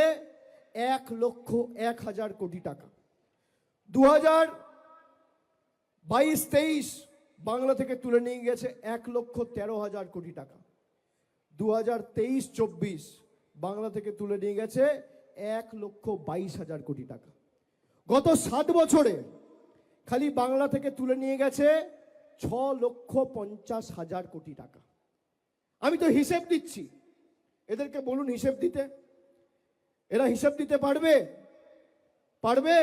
1,01,000 কোটি টাকা। 2022-23 বাংলা থেকে তুলে নিয়ে গেছে 1,13,000 কোটি টাকা। 2023-24 বাংলা থেকে তুলে নিয়ে গেছে 1,22,000 কোটি টাকা। গত 7 বছরে খালি বাংলা থেকে তুলে নিয়ে গেছে 6,50,000 কোটি টাকা। আমি তো হিসেব দিচ্ছি, এদেরকে বলুন হিসেব দিতে। এরা হিসেব দিতে পারবে? পারবে?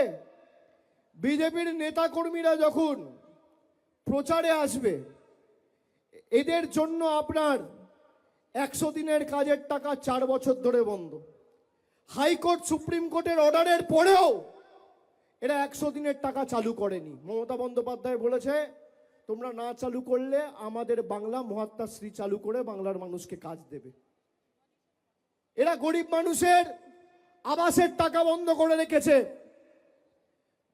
বিজেপির নেতা কর্মীরা যখন প্রচারে আসবে, এদের জন্য আপনার 100 দিনের কাজের টাকা 4 বছর ধরে বন্ধ। হাইকোর্ট সুপ্রিম কোর্টের অর্ডারের পরেও এরা 100 দিনের টাকা চালু করেনি। মমতা বন্দ্যোপাধ্যায় বলেছে, তোমরা না চালু করলে আমাদের বাংলা মহাত্মাশ্রী চালু করে বাংলার মানুষকে কাজ দেবে। এরা গরিব মানুষের আবাসের টাকা বন্ধ করে রেখেছে।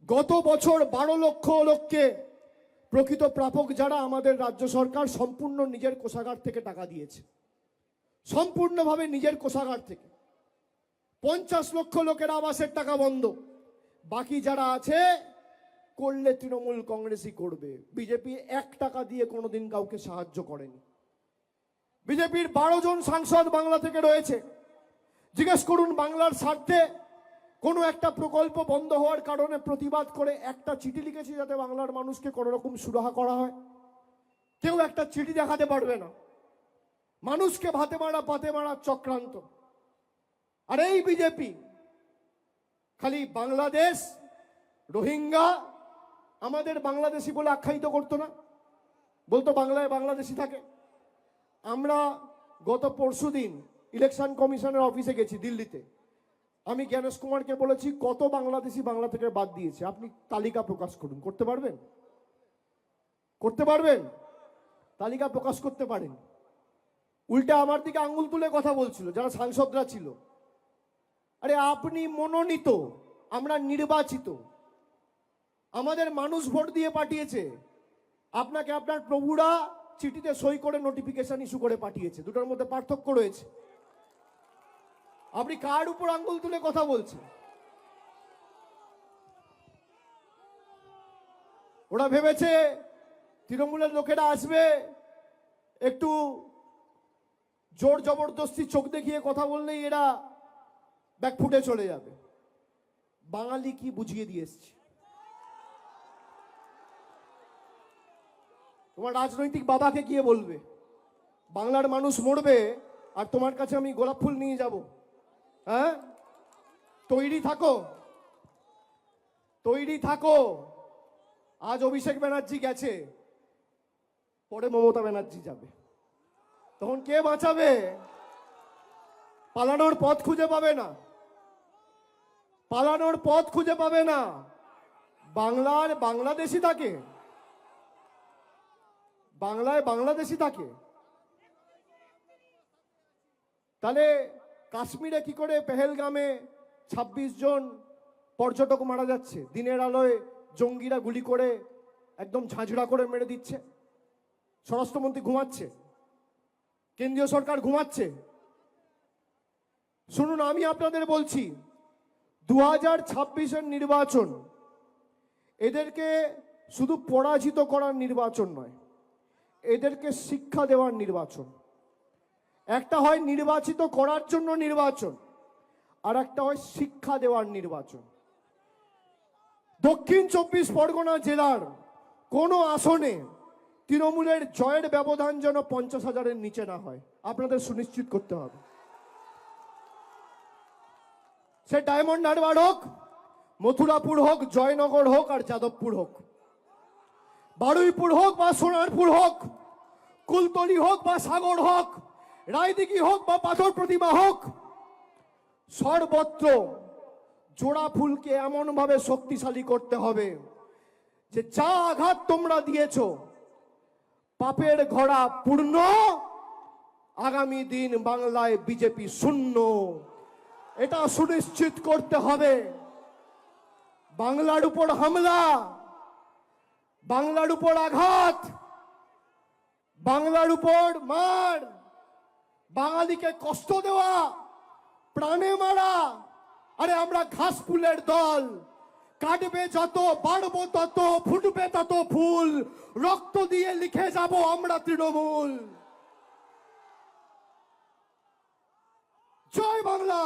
গত বছর 12 লক্ষ লোককে প্রকৃত প্রাপক যারা আমাদের রাজ্য সরকার সম্পূর্ণ নিজের কোষাগার থেকে টাকা দিয়েছে, সম্পূর্ণভাবে নিজের কোষাগার থেকে। 50 লক্ষ লোকের আবাসের টাকা বন্ধ। বাকি যারা আছে করলে তৃণমূল কংগ্রেসই করবে। বিজেপি 1 টাকা দিয়ে কোনোদিন কাউকে সাহায্য করেনি। বিজেপির 12 জন সাংসদ বাংলা থেকে রয়েছে। জিজ্ঞেস করুন, বাংলার স্বার্থে কোনো একটা প্রকল্প বন্ধ হওয়ার কারণে প্রতিবাদ করে একটা চিঠি লিখেছি যাতে বাংলার মানুষকে কোনো রকম সুরাহা করা হয়? কেউ একটা চিঠি দেখাতে পারবে না। মানুষকে ভাতে মারা পাতে মারা চক্রান্ত। আর এই বিজেপি খালি বাংলাদেশ, রোহিঙ্গা, আমাদের বাংলাদেশি বলে আখ্যায়িত করতো না, বলতো বাংলায় বাংলাদেশি থাকে। আমরা গত পরশুদিন ইলেকশন কমিশনের অফিসে গেছি দিল্লিতে। আমি জ্ঞানেশ কুমারকে বলেছি কত বাংলাদেশি বাংলা থেকে বাদ দিয়েছে, আপনি তালিকা প্রকাশ করুন। করতে পারবেন? করতে পারবেন? তালিকা প্রকাশ করতে পারেন। উল্টা আমার দিকে আঙ্গুল তুলে কথা বলছিল যারা সাংসদরা ছিল। আরে আপনি মনোনীত, আমরা নির্বাচিত, আমাদের মানুষ ভোট দিয়ে পাঠিয়েছে। আপনাকে আপনার প্রভুরা চিঠিতে সই করে নোটিফিকেশন ইস্যু করে পাঠিয়েছে। দুটোর মধ্যে পার্থক্য রয়েছে। আপনি কার উপর আঙ্গুল তুলে কথা বলছেন? ওরা ভেবেছে তৃণমূলের লোকেরা আসবে, একটু জোর জবরদস্তি চোখ দেখিয়ে কথা বললেই এরা ব্যাকফুটে চলে যাবে। বাঙালি কি বুঝিয়ে দিয়ে এসছি। তোমার রাজনৈতিক বাবাকে গিয়ে বলবে বাংলার মানুষ মরবে আর তোমার কাছে আমি গোলাপ ফুল নিয়ে যাব? হ্যাঁ, তৈরি থাকো, তৈরি থাকো। আজ অভিষেক ব্যানার্জি গেছে, পরে মমতা ব্যানার্জি যাবে, তখন কে বাঁচাবে? পালানোর পথ খুঁজে পাবে না, পালানোর পথ খুঁজে পাবে না। বাংলার বাংলাদেশি থাকে, বাংলায় বাংলাদেশি থাকে। তাহলে কাশ্মীরে কি করে পেহেলগামে 26 জন পর্যটক মারা যাচ্ছে? দিনের আলোয় জঙ্গিরা গুলি করে একদম ঝাঁঝরা করে মেরে দিচ্ছে। স্বরাষ্ট্রমন্ত্রী ঘুমাচ্ছে, কেন্দ্রীয় সরকার ঘুমাচ্ছে। শুনুন, আমি আপনাদের বলছি 2026-এর নির্বাচন এদেরকে শুধু পরাজিত করার নির্বাচন নয়, এদেরকে শিক্ষা দেওয়ার নির্বাচন। একটা হয় নির্বাচিত করার জন্য নির্বাচন, আর একটা হয় শিক্ষা দেওয়ার নির্বাচন। দক্ষিণ 24 পরগনা জেলার কোন আসনে তৃণমূলের জয়ের ব্যবধান যেন 50,000-এর নিচে না হয়, আপনাদের সুনিশ্চিত করতে হবে। সে ডায়মন্ড হারবার হোক, মথুরাপুর হোক, জয়নগর হোক আর যাদবপুর হোক, বারুইপুর হোক বা সোনারপুর হোক, কুলতলি হোক বা সাগর হোক, রায়দিঘি হোক বা পাথর প্রতিমা হোক, সর্বত্র জোড়া ফুলকে এমন ভাবে শক্তিশালী করতে হবে যে যা আঘাত তোমরা দিয়েছো পাপের ঘোড়া পূর্ণ, আগামী দিন বাংলায় বিজেপি শূন্য, এটা সুনিশ্চিত করতে হবে। বাংলার উপর হামলা, বাংলার উপর আঘাত, বাংলার উপর মার, বাঙালিকে কষ্ট দেওয়া, প্রাণে মারা, আরে আমরা ঘাস ফুলের দল, কাটবে যত, বাড়বো তত, ফুটবে তত ফুল, রক্ত দিয়ে লিখে যাব আমরা তৃণমূল। জয় বাংলা,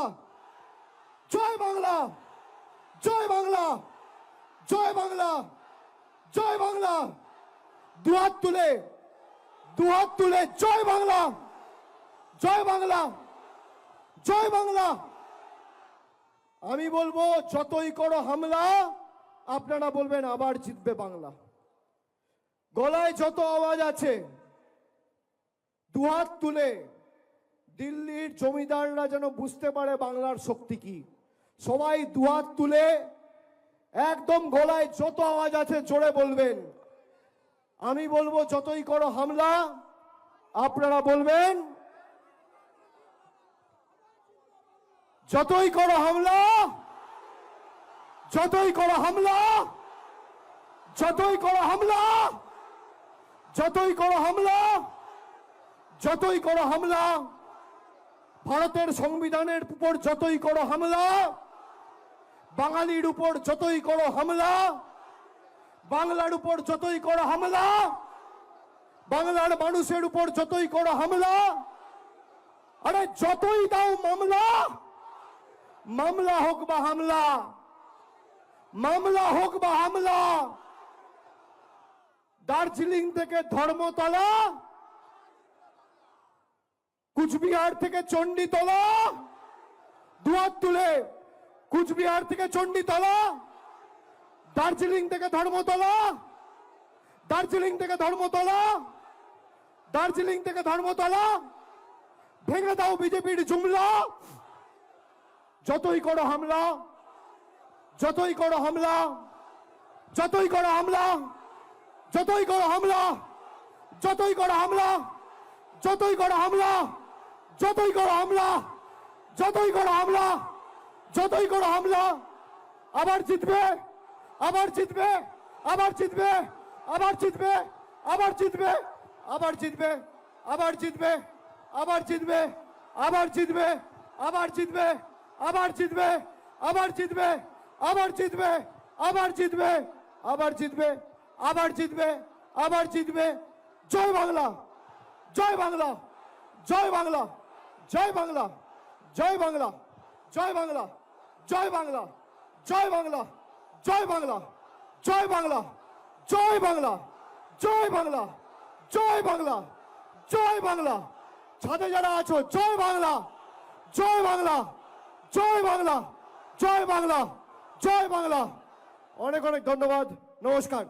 জয় বাংলা, জয় বাংলা, জয় বাংলা, জয় বাংলা। দুহাত তুলে, দুহাত তুলে জয় বাংলা, জয় বাংলা, জয় বাংলা। আমি বলবো যতই করো হামলা, আপনারা বলবেন আবার জিতবে বাংলা। গলায় যত আওয়াজ আছে দুহাত তুলে, দিল্লির জমিদাররা যেন বুঝতে পারে বাংলার শক্তি কি। সবাই দুহাত তুলে একদম গলায় যত আওয়াজ আছে জোরে বলবেন। আমি বলবো যতই করো হামলা, আপনারা বলবেন যতই করো হামলা, যতই করো হামলা, যতই করো হামলা, যতই করো হামলা, যতই করো হামলা, ভারতের সংবিধানের উপর যতই করো হামলা, বাঙালির উপর যতই করো হামলা, বাংলার উপর যতই করো হামলা, বাংলার মানুষের উপর যতই করো হামলা, আরে যতই দাও মামলা, মামলা হোক বা হামলা, মামলা হোক বা হামলা, দার্জিলিং থেকে ধর্মতলা, কুচবিহার থেকে চণ্ডীতলা, দুহাত তুলে, কুচবিহার থেকে চণ্ডীতলা, দার্জিলিং থেকে ধর্মতলা, দার্জিলিং থেকে ধর্মতলা, দার্জিলিং থেকে ধর্মতলা, ভেঙে দাও বিজেপির জুমলা। যতই করো হামলা, যতই করো হামলা, যতই করো হামলা, যতই করো হামলা, যতই করো হামলা, যতই করো হামলা, যতই করো হামলা, যতই করো হামলা, যতই করো হামলা, আবার জিতবে, আবার জিতবে, আবার জিতবে, আবার জিতবে, আবার জিতবে, আবার জিতবে, আবার জিতবে, আবার জিতবে, আবার জিতবে, আবার জিতবে, আবার জিতবে, আবার জিতবে, আবার জিতবে, আবার জিতবে, আবার জিতবে, আবার জিতবে, আবার জিতবে। জয় বাংলা, জয় বাংলা, জয় বাংলা, জয় বাংলা, জয় বাংলা, জয় বাংলা, জয় বাংলা, জয় বাংলা, জয় বাংলা, জয় বাংলা, জয় বাংলা, জয় বাংলা, জয় বাংলা, জয় বাংলা। ছাদে যারা আছো জয় বাংলা, জয় বাংলা, জয় বাংলা, জয় বাংলা, জয় বাংলা। অনেক অনেক ধন্যবাদ, নমস্কার।